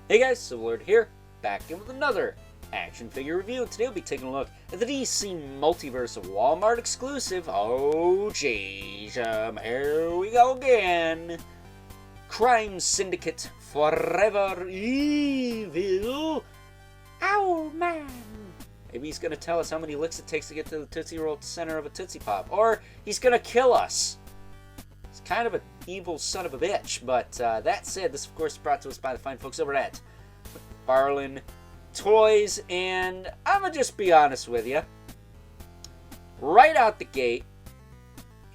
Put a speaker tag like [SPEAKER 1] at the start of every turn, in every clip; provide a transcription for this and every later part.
[SPEAKER 1] Hey guys, Civilord here, back in with another action figure review. Today we'll be taking a look at the DC Multiverse Wal-Mart exclusive. Oh jeez, here we go again. Crime Syndicate Forever Evil Owlman. Maybe he's gonna tell us how many licks it takes to get to the Tootsie Roll center of a Tootsie Pop, or he's gonna kill us. It's kind of an evil son of a bitch, but that said, this of course is brought to us by the fine folks over at McFarlane Toys, and I'm gonna just be honest with you. Right out the gate,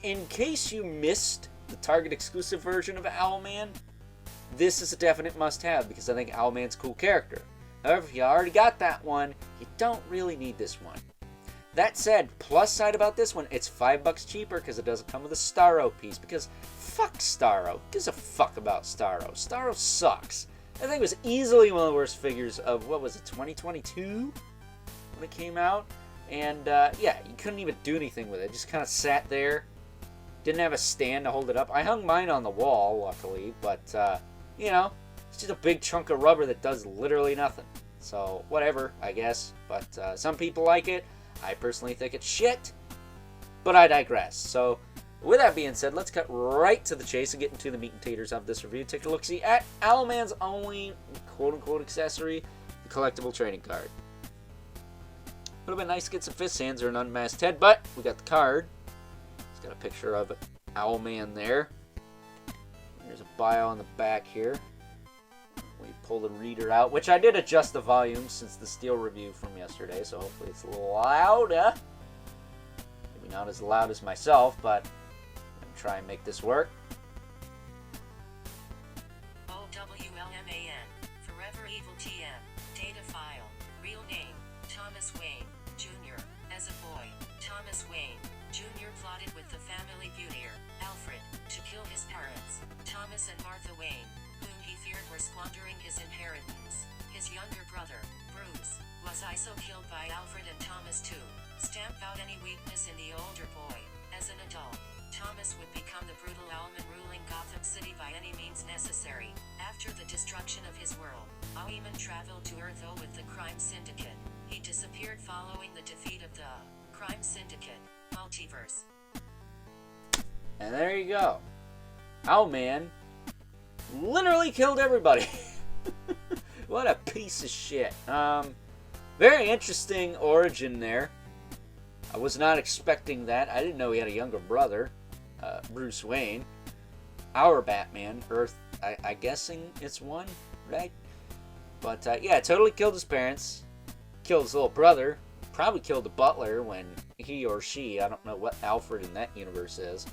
[SPEAKER 1] in case you missed the Target exclusive version of Owlman, this is a definite must-have because I think Owlman's a cool character. However, if you already got that one, you don't really need this one. That said, plus side about this one, it's $5 cheaper because it doesn't come with a Starro piece. Because fuck Starro. Who gives a fuck about Starro? Starro sucks. I think it was easily one of the worst figures of, what was it, 2022? When it came out. And yeah, you couldn't even do anything with it. It just kind of sat there. Didn't have a stand to hold it up. I hung mine on the wall, luckily. But, you know, it's just a big chunk of rubber that does literally nothing. So, whatever, I guess. But some people like it. I personally think it's shit, but I digress. So, with that being said, let's cut right to the chase and get into the meat and taters of this review. Take a look-see at Owlman's only quote-unquote accessory, the collectible trading card. Would have been nice to get some fist hands or an unmasked head, but we got the card. It's got a picture of Owlman there. There's a bio on the back here. We pull the reader out, which I did adjust the volume since the steel review from yesterday, so hopefully it's a little louder. Maybe not as loud as myself, but I'm going to try and make this work.
[SPEAKER 2] Owlman, Forever Evil TM, data file, real name, Thomas Wayne, Jr. As a boy, Thomas Wayne, Jr. plotted with the family beautier, Alfred, to kill his parents, Thomas and Martha Wayne, whom he feared were squandering his inheritance. His younger brother, Bruce, was also killed by Alfred and Thomas to stamp out any weakness in the older boy. As an adult, Thomas would become the brutal Owlman ruling Gotham City by any means necessary. After the destruction of his world, Owlman traveled to Earth with the Crime Syndicate. He disappeared following the defeat of the Crime Syndicate, Multiverse.
[SPEAKER 1] And there you go. Owlman literally killed everybody. What a piece of shit. Very interesting origin there. I was not expecting that. I didn't know he had a younger brother, Bruce Wayne. Our Batman, Earth, I guessing it's one, right? But yeah, totally killed his parents. Killed his little brother. Probably killed the butler when he or she, I don't know what Alfred in that universe is.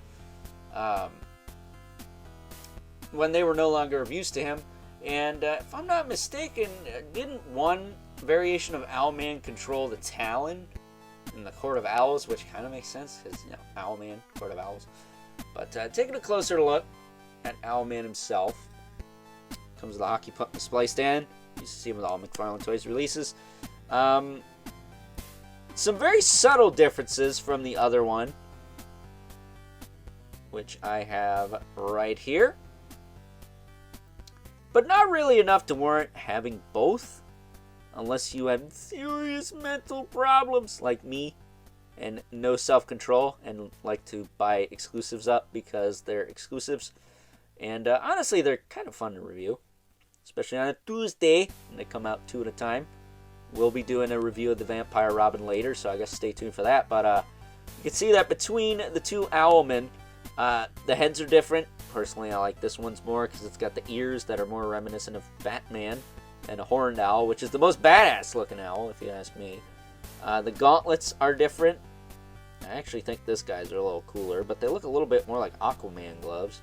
[SPEAKER 1] When they were no longer of use to him. And if I'm not mistaken, didn't one variation of Owlman control the Talon in the Court of Owls, which kind of makes sense because, you know, Owlman, Court of Owls. But taking a closer look at Owlman himself, comes with a hockey puck display stand. You used to see him with all McFarlane Toys releases. Some very subtle differences from the other one, which I have right here. But not really enough to warrant having both, unless you have serious mental problems like me and no self-control and like to buy exclusives up because they're exclusives. And honestly, they're kind of fun to review, especially on a Tuesday when they come out 2 at a time. We'll be doing a review of the Vampire Robin later, so I guess stay tuned for that. But you can see that between the two Owlmen, the heads are different. Personally, I like this one's more because it's got the ears that are more reminiscent of Batman and a horned owl, which is the most badass looking owl, if you ask me. The gauntlets are different. I actually think this guy's are a little cooler, but they look a little bit more like Aquaman gloves.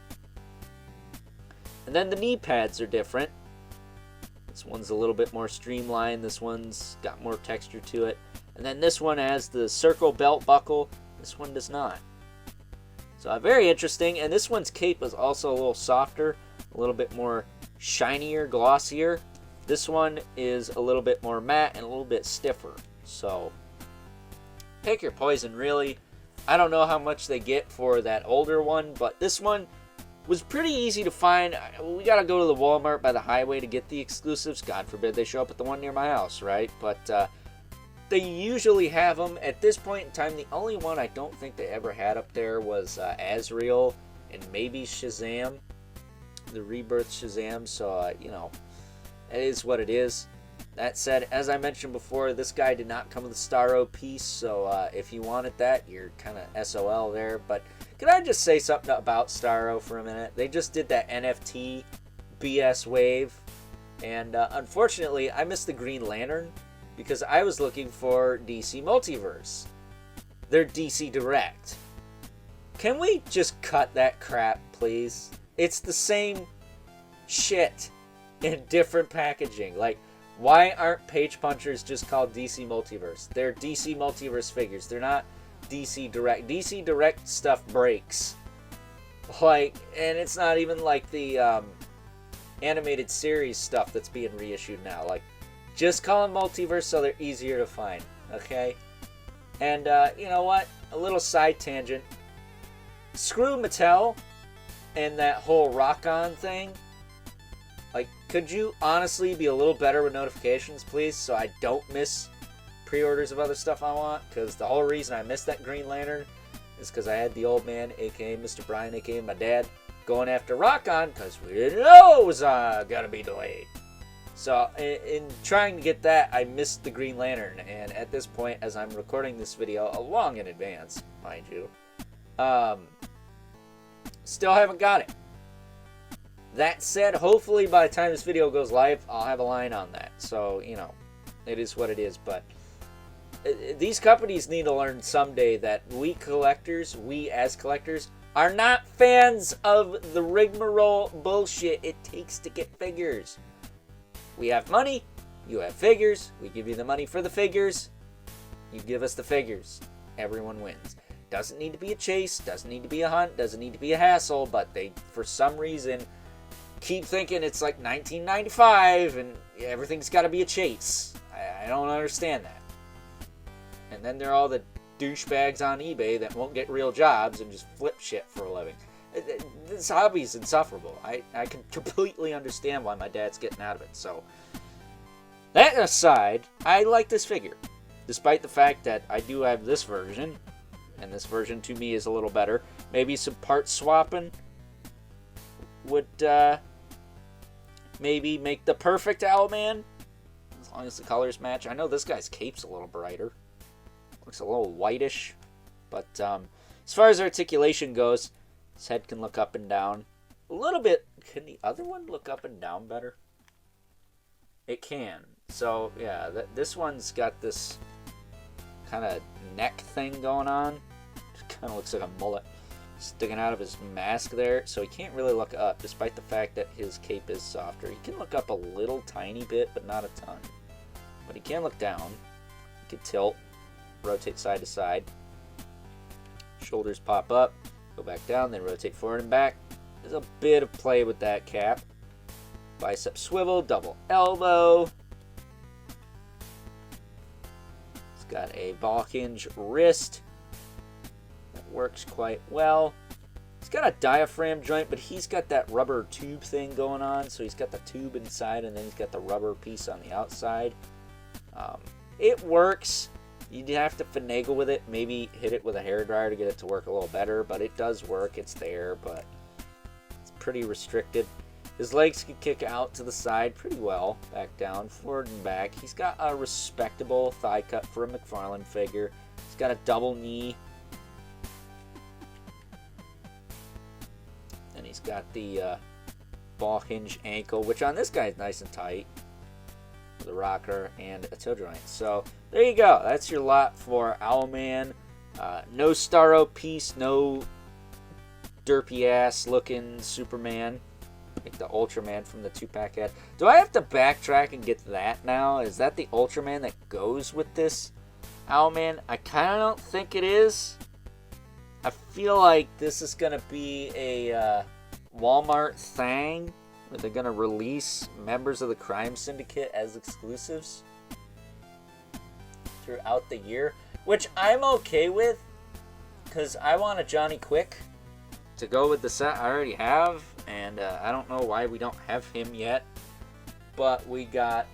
[SPEAKER 1] And then the knee pads are different. This one's a little bit more streamlined. This one's got more texture to it. And then this one has the circle belt buckle. This one does not. So very interesting. And this one's cape is also a little softer, a little bit more shinier, glossier. This one is a little bit more matte and a little bit stiffer. So pick your poison, really. I don't know how much they get for that older one, but this one was pretty easy to find. We gotta go to the Walmart by the highway to get the exclusives. God forbid they show up at the one near my house, right? But they usually have them. At this point in time, the only one I don't think they ever had up there was Azrael and maybe Shazam, the Rebirth Shazam. So, you know, it is what it is. That said, as I mentioned before, this guy did not come with a Starro piece, so if you wanted that, you're kind of SOL there. But can I just say something about Starro for a minute? They just did that NFT BS wave, and unfortunately, I missed the Green Lantern because I was looking for DC Multiverse. They're DC Direct. Can we just cut that crap, please? It's the same shit in different packaging. Like, why aren't Page Punchers just called DC Multiverse? They're DC Multiverse figures. They're not DC Direct. DC Direct stuff breaks. Like, and it's not even like the animated series stuff that's being reissued now. Like, just call them Multiverse so they're easier to find. Okay? And, you know what? A little side tangent. Screw Mattel and that whole rock-on thing. Like, could you honestly be a little better with notifications, please, so I don't miss pre-orders of other stuff I want? Because the whole reason I missed that Green Lantern is because I had the old man, a.k.a. Mr. Brian, a.k.a. my dad, going after Rock-On because we didn't know it was going to be delayed. So, in trying to get that, I missed the Green Lantern. And at this point, as I'm recording this video, long in advance, mind you, still haven't got it. That said, hopefully by the time this video goes live, I'll have a line on that. So, you know, it is what it is. But these companies need to learn someday that we as collectors, are not fans of the rigmarole bullshit it takes to get figures. We have money, you have figures, we give you the money for the figures, you give us the figures. Everyone wins. Doesn't need to be a chase, doesn't need to be a hunt, doesn't need to be a hassle, but they, for some reason, keep thinking it's like 1995 and everything's got to be a chase. I don't understand that. And then there are all the douchebags on eBay that won't get real jobs and just flip shit for a living. This hobby's insufferable. I can completely understand why my dad's getting out of it. So, that aside, I like this figure. Despite the fact that I do have this version, and this version to me is a little better. Maybe some part swapping would maybe make the perfect Owlman, as long as the colors match. I know this guy's cape's a little brighter. Looks a little whitish. But as far as articulation goes, his head can look up and down. A little bit. Can the other one look up and down better? It can. So, yeah, this one's got this kind of neck thing going on. It kind of looks like a mullet sticking out of his mask there, so he can't really look up, despite the fact that his cape is softer. He can look up a little tiny bit, but not a ton. But he can look down. He can tilt, rotate side to side. Shoulders pop up, go back down, then rotate forward and back. There's a bit of play with that cap. Bicep swivel, double elbow. It's got a ball hinge wrist. Works quite well. He's got a diaphragm joint, but he's got that rubber tube thing going on. So he's got the tube inside, and then he's got the rubber piece on the outside. It works. You'd have to finagle with it. Maybe hit it with a hairdryer to get it to work a little better. But it does work. It's there, but it's pretty restricted. His legs can kick out to the side pretty well. Back down, forward and back. He's got a respectable thigh cut for a McFarlane figure. He's got a double knee. He's got the ball hinge ankle, which on this guy is nice and tight, with a rocker and a toe joint. So there you go. That's your lot for Owlman. No Starro piece, no derpy ass looking Superman, like the Ultraman from the 2-pack ad. Do I have to backtrack and get that now? Is that the Ultraman that goes with this Owlman? I kind of don't think it is. I feel like this is going to be a Wal-Mart thing, where they're going to release members of the Crime Syndicate as exclusives throughout the year, which I'm okay with, because I want a Johnny Quick to go with the set I already have, and I don't know why we don't have him yet. But we got,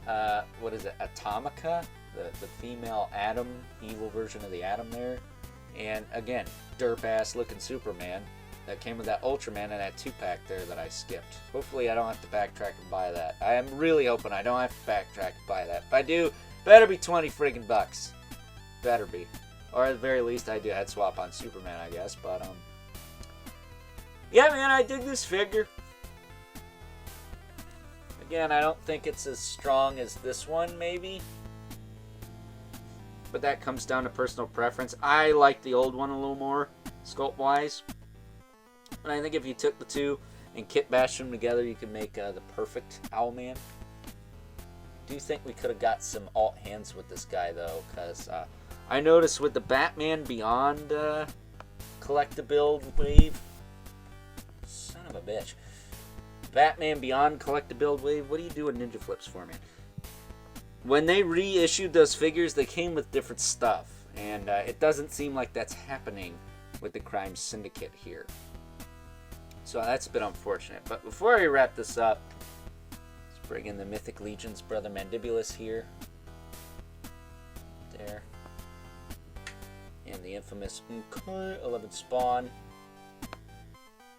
[SPEAKER 1] what is it, Atomica, the female Atom, evil version of the Atom there. And again, derp-ass looking Superman that came with that Ultraman and that 2-pack there that I skipped. Hopefully I don't have to backtrack and buy that. I am really hoping I don't have to backtrack and buy that. If I do, better be 20 friggin' bucks. Better be. Or at the very least I do head swap on Superman, I guess. But, yeah, man, I dig this figure. Again, I don't think it's as strong as this one, maybe. But that comes down to personal preference. I like the old one a little more, sculpt-wise. And I think if you took the two and kit bashed them together, you could make the perfect Owlman. I do think we could have got some alt hands with this guy, though, because I noticed with the Batman Beyond collectible wave... Son of a bitch. Batman Beyond collectible wave, what do you do with Ninja Flips for me? When they reissued those figures, they came with different stuff. And it doesn't seem like that's happening with the Crime Syndicate here. So that's a bit unfortunate. But before I wrap this up, let's bring in the Mythic Legion's Brother Mandibulus here. There. And the infamous 11 Spawn,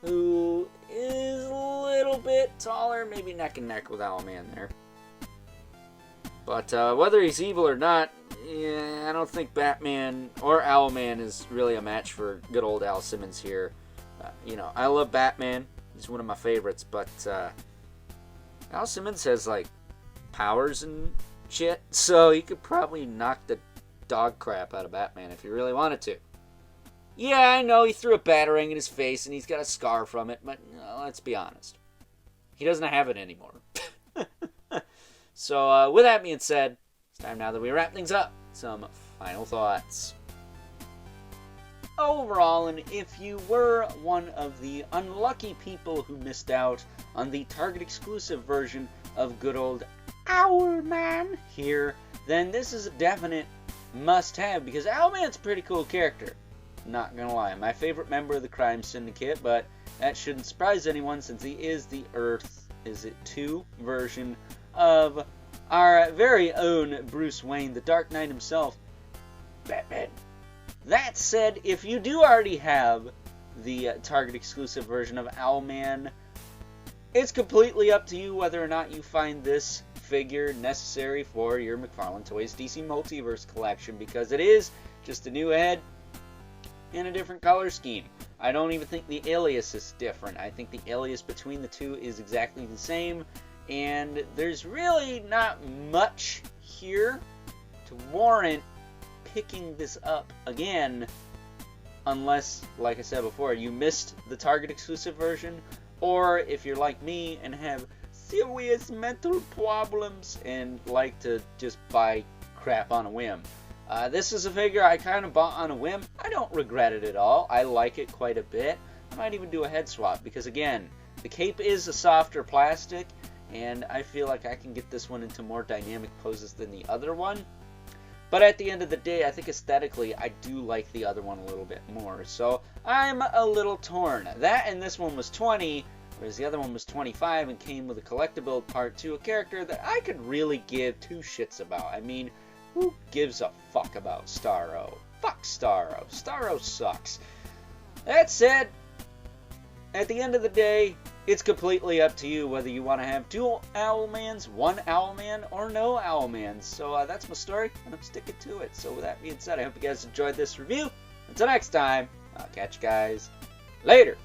[SPEAKER 1] who is a little bit taller, maybe neck and neck with Owlman there. But whether he's evil or not, yeah, I don't think Batman or Owlman is really a match for good old Al Simmons here. You know, I love Batman. He's one of my favorites, but Al Simmons has, like, powers and shit, so he could probably knock the dog crap out of Batman if he really wanted to. Yeah, I know he threw a batarang in his face and he's got a scar from it, but let's be honest. He doesn't have it anymore. So, with that being said, it's time now that we wrap things up. Some final thoughts. Overall, and if you were one of the unlucky people who missed out on the Target exclusive version of good old Owlman here, then this is a definite must-have, because Owlman's a pretty cool character. Not gonna lie, my favorite member of the Crime Syndicate, but that shouldn't surprise anyone since he is the Earth, is it 2 version of our very own Bruce Wayne, the Dark Knight himself, Batman. That said, if you do already have the Target exclusive version of Owlman, it's completely up to you whether or not you find this figure necessary for your McFarlane Toys DC Multiverse collection, because it is just a new head in a different color scheme. I don't even think the alias is different. I think the alias between the two is exactly the same, and there's really not much here to warrant picking this up again, unless, like I said before, you missed the Target exclusive version, or if you're like me and have serious mental problems and like to just buy crap on a whim. This is a figure I kind of bought on a whim. I don't regret it at all. I like it quite a bit. I might even do a head swap because, again, the cape is a softer plastic, and I feel like I can get this one into more dynamic poses than the other one. But at the end of the day, I think aesthetically, I do like the other one a little bit more. So I'm a little torn. That and this one was 20, whereas the other one was 25 and came with a collectible part to a character that I could really give two shits about. I mean, who gives a fuck about Starro? Fuck Starro. Starro sucks. That said, at the end of the day, it's completely up to you whether you want to have two Owlmans, one Owlman, or no Owlmans. So that's my story, and I'm sticking to it. So with that being said, I hope you guys enjoyed this review. Until next time, I'll catch you guys later.